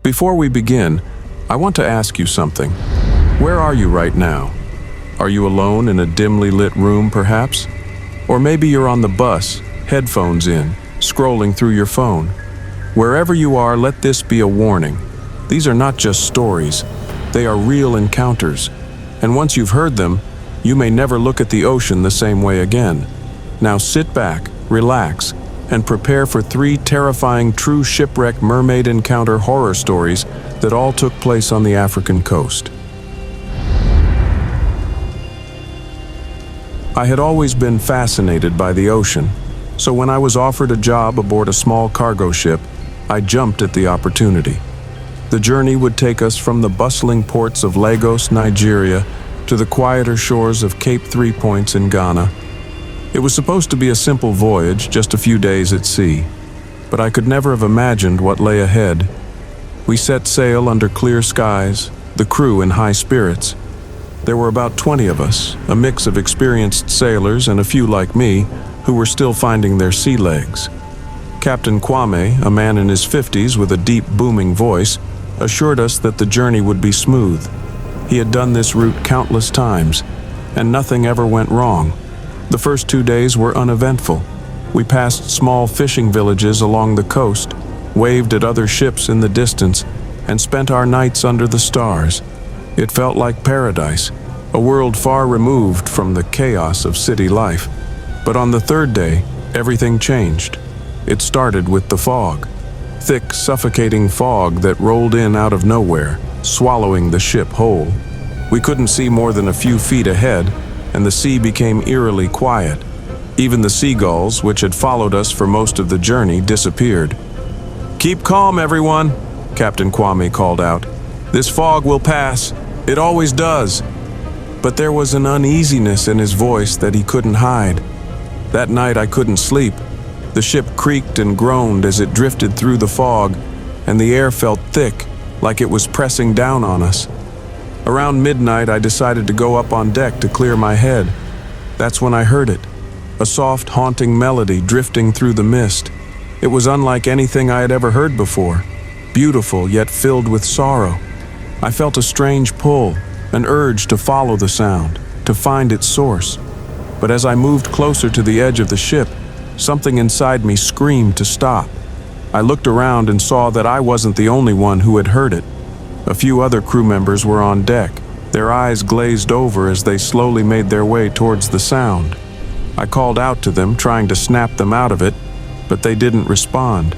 Before we begin, I want to ask you something. Where are you right now? Are you alone in a dimly lit room, perhaps? Or maybe you're on the bus, headphones in, scrolling through your phone. Wherever you are, let this be a warning. These are not just stories. They are real encounters. And once you've heard them, you may never look at the ocean the same way again. Now sit back, relax, and prepare for 3 terrifying true shipwreck mermaid encounter horror stories that all took place on the African coast. I had always been fascinated by the ocean, so when I was offered a job aboard a small cargo ship, I jumped at the opportunity. The journey would take us from the bustling ports of Lagos, Nigeria, to the quieter shores of Cape 3 Points in Ghana. It was supposed to be a simple voyage, just a few days at sea, but I could never have imagined what lay ahead. We set sail under clear skies, the crew in high spirits. There were about 20 of us, a mix of experienced sailors and a few like me, who were still finding their sea legs. Captain Kwame, a man in his 50s with a deep, booming voice, assured us that the journey would be smooth. He had done this route countless times, and nothing ever went wrong. The first 2 days were uneventful. We passed small fishing villages along the coast, waved at other ships in the distance, and spent our nights under the stars. It felt like paradise, a world far removed from the chaos of city life. But on the 3rd day, everything changed. It started with the fog. Thick, suffocating fog that rolled in out of nowhere, swallowing the ship whole. We couldn't see more than a few feet ahead, and the sea became eerily quiet. Even the seagulls, which had followed us for most of the journey, disappeared. "Keep calm, everyone," Captain Kwame called out. "This fog will pass. It always does." But there was an uneasiness in his voice that he couldn't hide. That night I couldn't sleep. The ship creaked and groaned as it drifted through the fog, and the air felt thick, like it was pressing down on us. Around midnight, I decided to go up on deck to clear my head. That's when I heard it, a soft, haunting melody drifting through the mist. It was unlike anything I had ever heard before, beautiful yet filled with sorrow. I felt a strange pull, an urge to follow the sound, to find its source. But as I moved closer to the edge of the ship, something inside me screamed to stop. I looked around and saw that I wasn't the only one who had heard it. A few other crew members were on deck, their eyes glazed over as they slowly made their way towards the sound. I called out to them, trying to snap them out of it, but they didn't respond.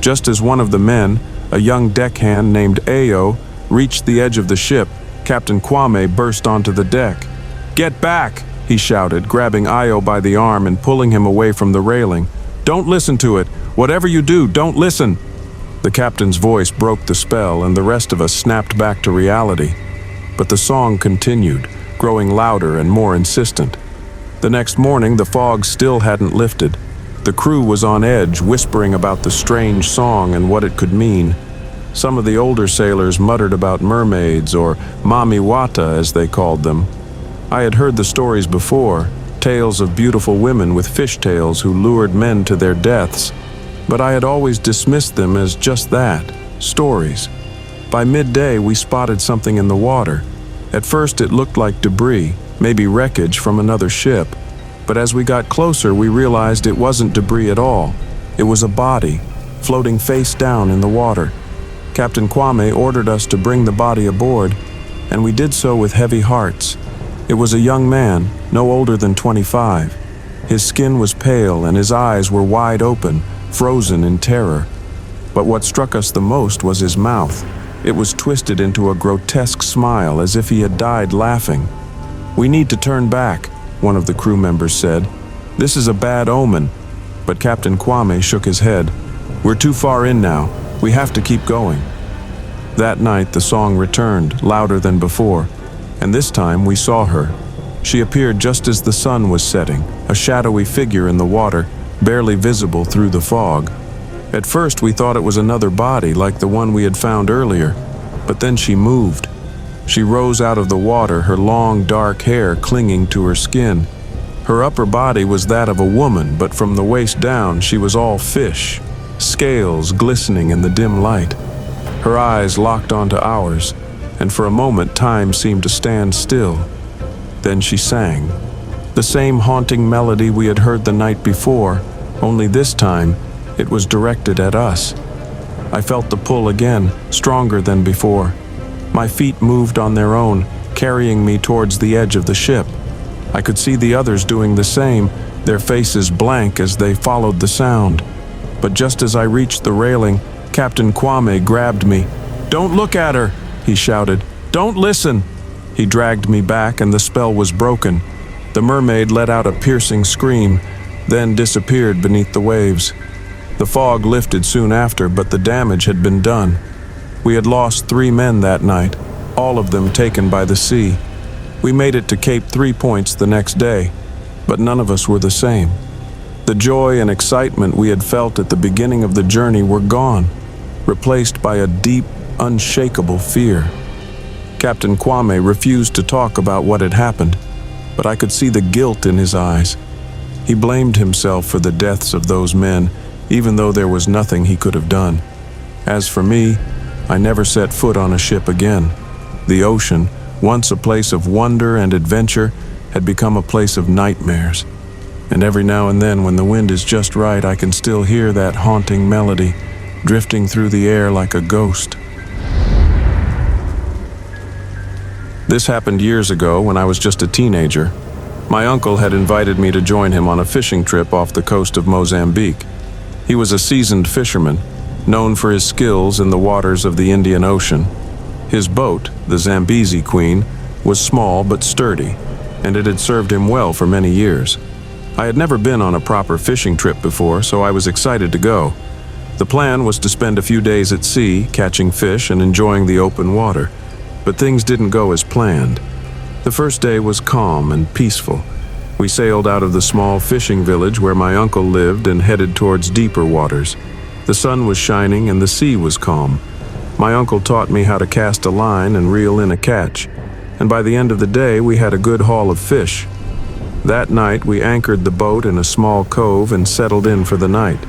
Just as one of the men, a young deckhand named Ayo, reached the edge of the ship, Captain Kwame burst onto the deck. "Get back!" he shouted, grabbing Ayo by the arm and pulling him away from the railing. "Don't listen to it! Whatever you do, don't listen!" The captain's voice broke the spell, and the rest of us snapped back to reality. But the song continued, growing louder and more insistent. The next morning, the fog still hadn't lifted. The crew was on edge, whispering about the strange song and what it could mean. Some of the older sailors muttered about mermaids, or mami wata as they called them. I had heard the stories before, tales of beautiful women with fishtails who lured men to their deaths, but I had always dismissed them as just that, stories. By midday, we spotted something in the water. At first, it looked like debris, maybe wreckage from another ship, but as we got closer, we realized it wasn't debris at all. It was a body, floating face down in the water. Captain Kwame ordered us to bring the body aboard, and we did so with heavy hearts. It was a young man, no older than 25. His skin was pale and his eyes were wide open, frozen in terror. But what struck us the most was his mouth. It was twisted into a grotesque smile, as if he had died laughing. "We need to turn back," one of the crew members said. "This is a bad omen." But Captain Kwame shook his head. "We're too far in now. We have to keep going." That night, the song returned, louder than before, and this time we saw her. She appeared just as the sun was setting, a shadowy figure in the water, barely visible through the fog. At first, we thought it was another body like the one we had found earlier, but then she moved. She rose out of the water, her long, dark hair clinging to her skin. Her upper body was that of a woman, but from the waist down, she was all fish, scales glistening in the dim light. Her eyes locked onto ours, and for a moment time seemed to stand still. Then she sang. The same haunting melody we had heard the night before, only this time it was directed at us. I felt the pull again, stronger than before. My feet moved on their own, carrying me towards the edge of the ship. I could see the others doing the same, their faces blank as they followed the sound. But just as I reached the railing, Captain Kwame grabbed me. "Don't look at her," he shouted. "Don't listen." He dragged me back and the spell was broken. The mermaid let out a piercing scream, then disappeared beneath the waves. The fog lifted soon after, but the damage had been done. We had lost 3 men that night, all of them taken by the sea. We made it to Cape 3 Points the next day, but none of us were the same. The joy and excitement we had felt at the beginning of the journey were gone, replaced by a deep, unshakable fear. Captain Kwame refused to talk about what had happened, but I could see the guilt in his eyes. He blamed himself for the deaths of those men, even though there was nothing he could have done. As for me, I never set foot on a ship again. The ocean, once a place of wonder and adventure, had become a place of nightmares. And every now and then, when the wind is just right, I can still hear that haunting melody, drifting through the air like a ghost. This happened years ago when I was just a teenager. My uncle had invited me to join him on a fishing trip off the coast of Mozambique. He was a seasoned fisherman, known for his skills in the waters of the Indian Ocean. His boat, the Zambezi Queen, was small but sturdy, and it had served him well for many years. I had never been on a proper fishing trip before, so I was excited to go. The plan was to spend a few days at sea, catching fish and enjoying the open water. But things didn't go as planned. The first day was calm and peaceful. We sailed out of the small fishing village where my uncle lived and headed towards deeper waters. The sun was shining and the sea was calm. My uncle taught me how to cast a line and reel in a catch, and by the end of the day we had a good haul of fish. That night we anchored the boat in a small cove and settled in for the night.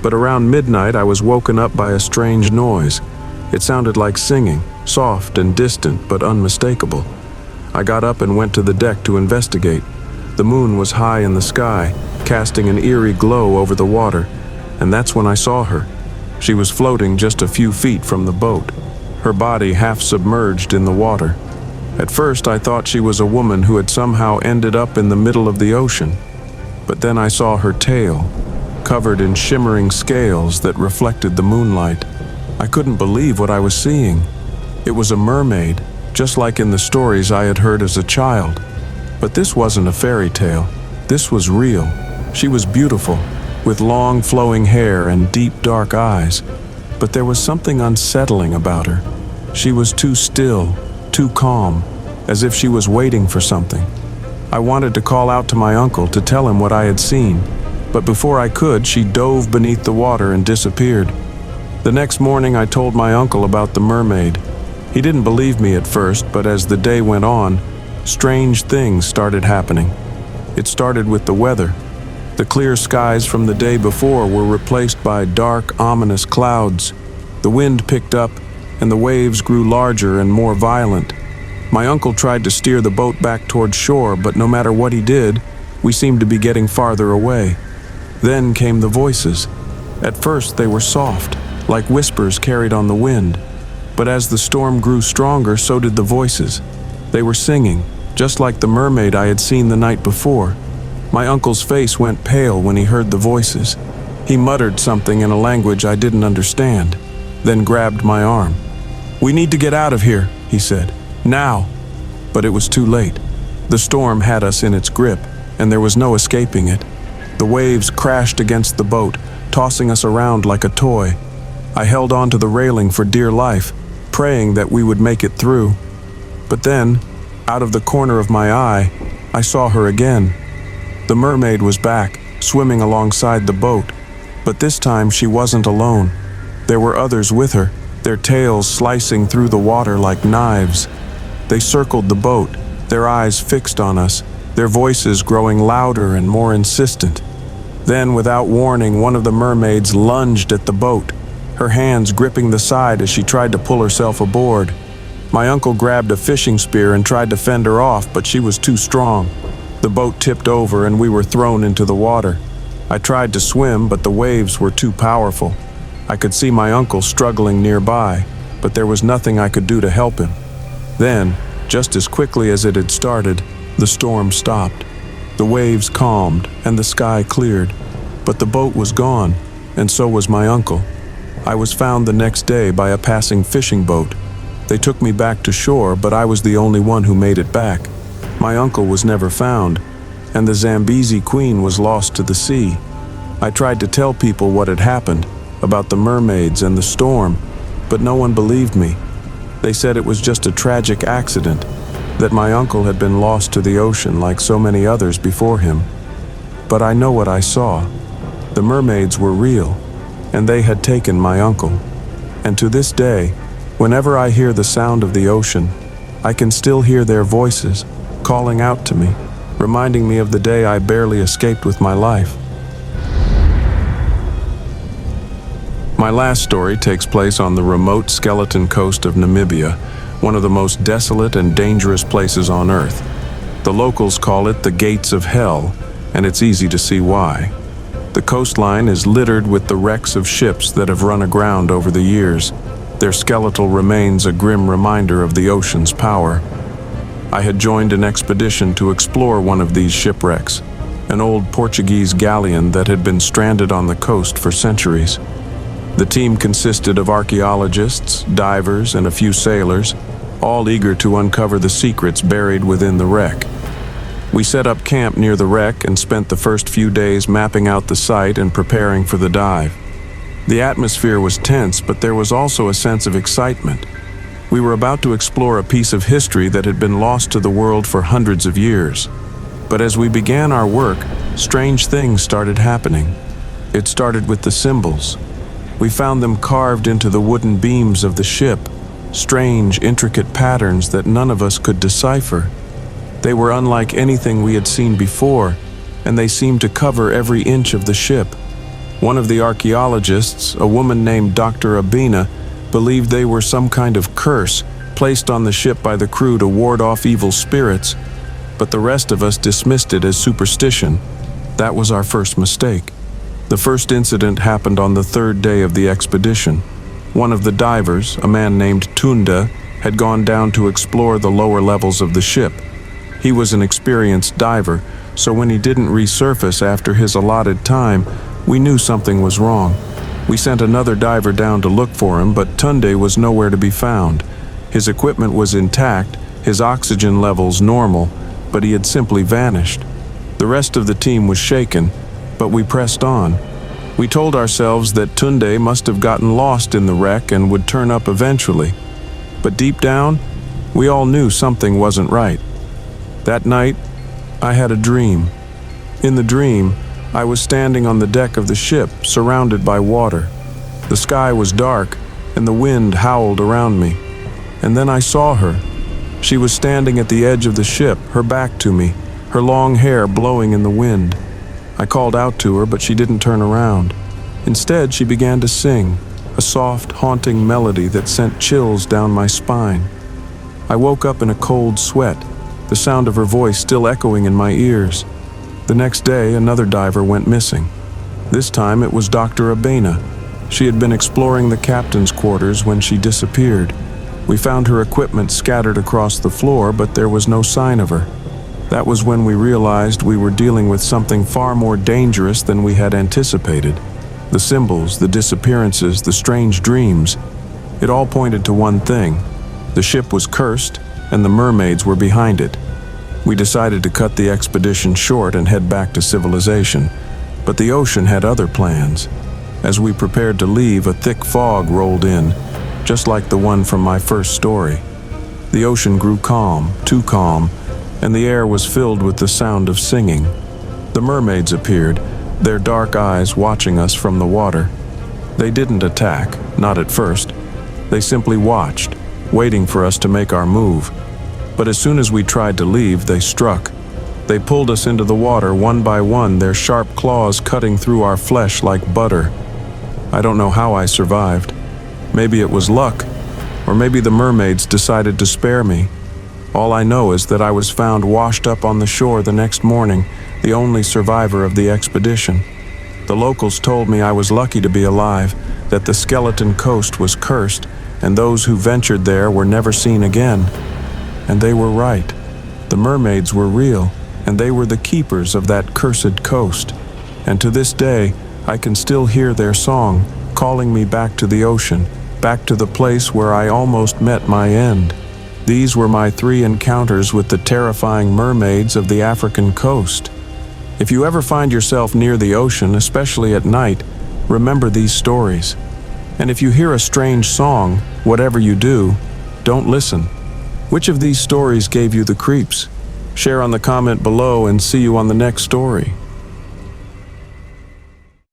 But around midnight I was woken up by a strange noise. It sounded like singing, soft and distant but unmistakable. I got up and went to the deck to investigate. The moon was high in the sky, casting an eerie glow over the water, and that's when I saw her. She was floating just a few feet from the boat, her body half submerged in the water. At first I thought she was a woman who had somehow ended up in the middle of the ocean. But then I saw her tail, covered in shimmering scales that reflected the moonlight. I couldn't believe what I was seeing. It was a mermaid, just like in the stories I had heard as a child. But this wasn't a fairy tale. This was real. She was beautiful, with long flowing hair and deep dark eyes. But there was something unsettling about her. She was too still, too calm, as if she was waiting for something. I wanted to call out to my uncle to tell him what I had seen, but before I could, she dove beneath the water and disappeared. The next morning I told my uncle about the mermaid. He didn't believe me at first, but as the day went on, strange things started happening. It started with the weather. The clear skies from the day before were replaced by dark, ominous clouds. The wind picked up, and the waves grew larger and more violent. My uncle tried to steer the boat back toward shore, but no matter what he did, we seemed to be getting farther away. Then came the voices. At first they were soft, like whispers carried on the wind. But as the storm grew stronger, so did the voices. They were singing, just like the mermaid I had seen the night before. My uncle's face went pale when he heard the voices. He muttered something in a language I didn't understand, then grabbed my arm. "We need to get out of here," he said. "Now." But it was too late. The storm had us in its grip, and there was no escaping it. The waves crashed against the boat, tossing us around like a toy. I held on to the railing for dear life, praying that we would make it through. But then, out of the corner of my eye, I saw her again. The mermaid was back, swimming alongside the boat. But this time she wasn't alone. There were others with her, their tails slicing through the water like knives. They circled the boat, their eyes fixed on us, their voices growing louder and more insistent. Then, without warning, one of the mermaids lunged at the boat. her hands gripping the side as she tried to pull herself aboard. My uncle grabbed a fishing spear and tried to fend her off, but she was too strong. The boat tipped over and we were thrown into the water. I tried to swim, but the waves were too powerful. I could see my uncle struggling nearby, but there was nothing I could do to help him. Then, just as quickly as it had started, the storm stopped. The waves calmed and the sky cleared, but the boat was gone, and so was my uncle. I was found the next day by a passing fishing boat. They took me back to shore, but I was the only one who made it back. My uncle was never found, and the Zambezi Queen was lost to the sea. I tried to tell people what had happened, about the mermaids and the storm, but no one believed me. They said it was just a tragic accident, that my uncle had been lost to the ocean like so many others before him. But I know what I saw. The mermaids were real, and they had taken my uncle. And to this day, whenever I hear the sound of the ocean, I can still hear their voices, calling out to me, reminding me of the day I barely escaped with my life. My last story takes place on the remote skeleton coast of Namibia, one of the most desolate and dangerous places on Earth. The locals call it the Gates of Hell, and it's easy to see why. The coastline is littered with the wrecks of ships that have run aground over the years, their skeletal remains a grim reminder of the ocean's power. I had joined an expedition to explore one of these shipwrecks, an old Portuguese galleon that had been stranded on the coast for centuries. The team consisted of archaeologists, divers, and a few sailors, all eager to uncover the secrets buried within the wreck. We set up camp near the wreck and spent the first few days mapping out the site and preparing for the dive. The atmosphere was tense, but there was also a sense of excitement. We were about to explore a piece of history that had been lost to the world for hundreds of years. But as we began our work, strange things started happening. It started with the symbols. We found them carved into the wooden beams of the ship, strange, intricate patterns that none of us could decipher. They were unlike anything we had seen before, and they seemed to cover every inch of the ship. One of the archaeologists, a woman named Dr. Abina, believed they were some kind of curse placed on the ship by the crew to ward off evil spirits, but the rest of us dismissed it as superstition. That was our first mistake. The first incident happened on the third day of the expedition. One of the divers, a man named Tunda, had gone down to explore the lower levels of the ship. He was an experienced diver, so when he didn't resurface after his allotted time, we knew something was wrong. We sent another diver down to look for him, but Tunde was nowhere to be found. His equipment was intact, his oxygen levels normal, but he had simply vanished. The rest of the team was shaken, but we pressed on. We told ourselves that Tunde must have gotten lost in the wreck and would turn up eventually. But deep down, we all knew something wasn't right. That night, I had a dream. In the dream, I was standing on the deck of the ship, surrounded by water. The sky was dark, and the wind howled around me. And then I saw her. She was standing at the edge of the ship, her back to me, her long hair blowing in the wind. I called out to her, but she didn't turn around. Instead, she began to sing, a soft, haunting melody that sent chills down my spine. I woke up in a cold sweat, the sound of her voice still echoing in my ears. The next day, another diver went missing. This time, it was Dr. Abena. She had been exploring the captain's quarters when she disappeared. We found her equipment scattered across the floor, but there was no sign of her. That was when we realized we were dealing with something far more dangerous than we had anticipated. The symbols, the disappearances, the strange dreams. It all pointed to one thing. The ship was cursed, and the mermaids were behind it. We decided to cut the expedition short and head back to civilization. But the ocean had other plans. As we prepared to leave, a thick fog rolled in, just like the one from my first story. The ocean grew calm, too calm, and the air was filled with the sound of singing. The mermaids appeared, their dark eyes watching us from the water. They didn't attack, not at first. They simply watched, waiting for us to make our move. But as soon as we tried to leave, they struck. They pulled us into the water one by one, their sharp claws cutting through our flesh like butter. I don't know how I survived. Maybe it was luck, or maybe the mermaids decided to spare me. All I know is that I was found washed up on the shore the next morning, the only survivor of the expedition. The locals told me I was lucky to be alive, that the skeleton coast was cursed, and those who ventured there were never seen again. And they were right. The mermaids were real, and they were the keepers of that cursed coast. And to this day, I can still hear their song, calling me back to the ocean, back to the place where I almost met my end. These were my 3 encounters with the terrifying mermaids of the African coast. If you ever find yourself near the ocean, especially at night, remember these stories. And if you hear a strange song, whatever you do, don't listen. Which of these stories gave you the creeps? Share on the comment below and see you on the next story.